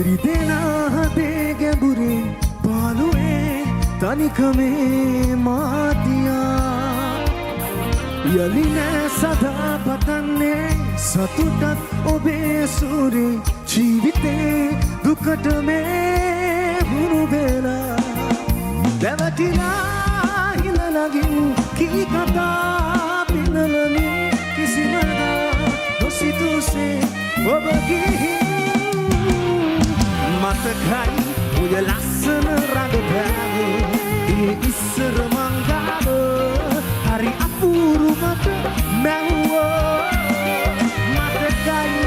කිරිදෙනා හදේ ගැඹුරේ පාළුවේ තනිකමේ මාතියා යලි නෑ සදා පතන්නේ සතුටත් ඔබේ සූරේ ජීවිතේ දුකට මේ හුණු වෙලා දැවටිලා හිලලගින් කී කතා පිනලමින් කිසිමදා නොසිතුසේ ඔබ ගිහින් මතකයි ඔය ලස්සන රඟපෑම ඒ ඉස්සර මංගාව හරි අපූරුවට මැව්වෝ මතකයි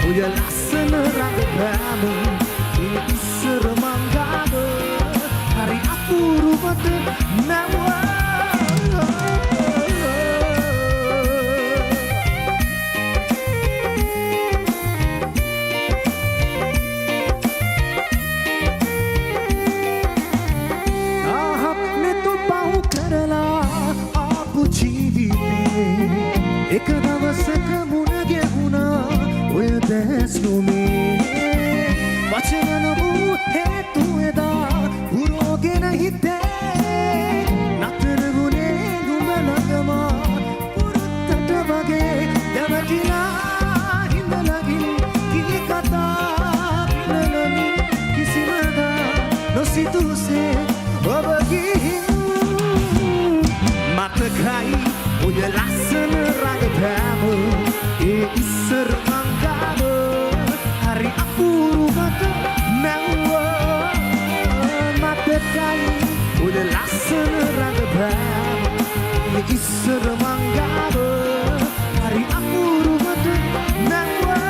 ඔය ලස්සන රඟපෑම ඒ ඉස්සර මංගාව හරි අපූරුවට මැව්වෝ එක දවසක මුණ ගැහුණා ඔය දැස්නුමේ වචන නොවූ හේතු එදා පුරෝගෙන හිතේ නතර වුණේ නුඹ ළඟම පුරුත්තට වගේ දැවටිලා හිඳලගින් කී කතා පිනලමින් කිසිමදා නොසිතුසේ ඔබ ගිහින් මතකයි ඔය ලස්සන රඟපෑම ඒ ඉස්සර මංගාව හරි අපූරුවට මැව්වෝ මතකයි ඔය ලස්සන රඟපෑම ඒ ඉස්සර මංගාව හරි අපූරුවට මැව්වෝ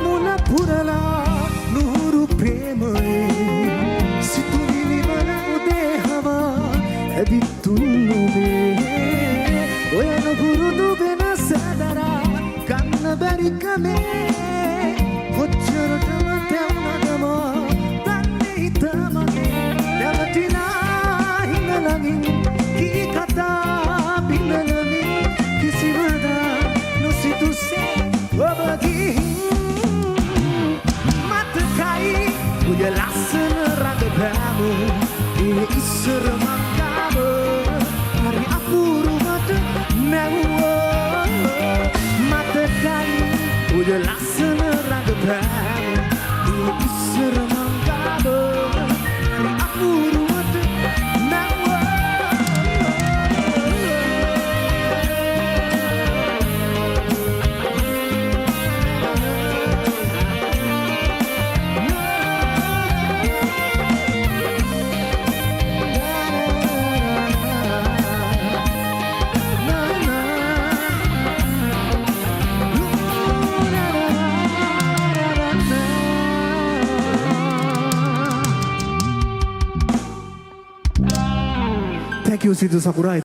මුණ පුරලා නුහුරු ප්‍රේමයේ සිතුවිලි වල උදේ හවා ඇවිත්තුන්නේ ඔය නුහුරුදු වෙනස දරා ගන්න බැරි කමේ කොච්චරටම තැවුනදම දන්නේ හිතමගේ දැවටිලා හිඳලමින් කී කතා පිනලමින් කිසිමදා නොසිතුසේ ඔබ ගිහින් ඔය ලස්සන රඟපෑම ඒ ඉස්සර මංගාව හරි අපූරුවට මැව්වෝ මතකයි ඔය ලස්සන රඟපෑම ඒ ඉස්සර මංගාව හරි අපූරුවට මැව්වෝ Thank you, Sidhu Sakurai.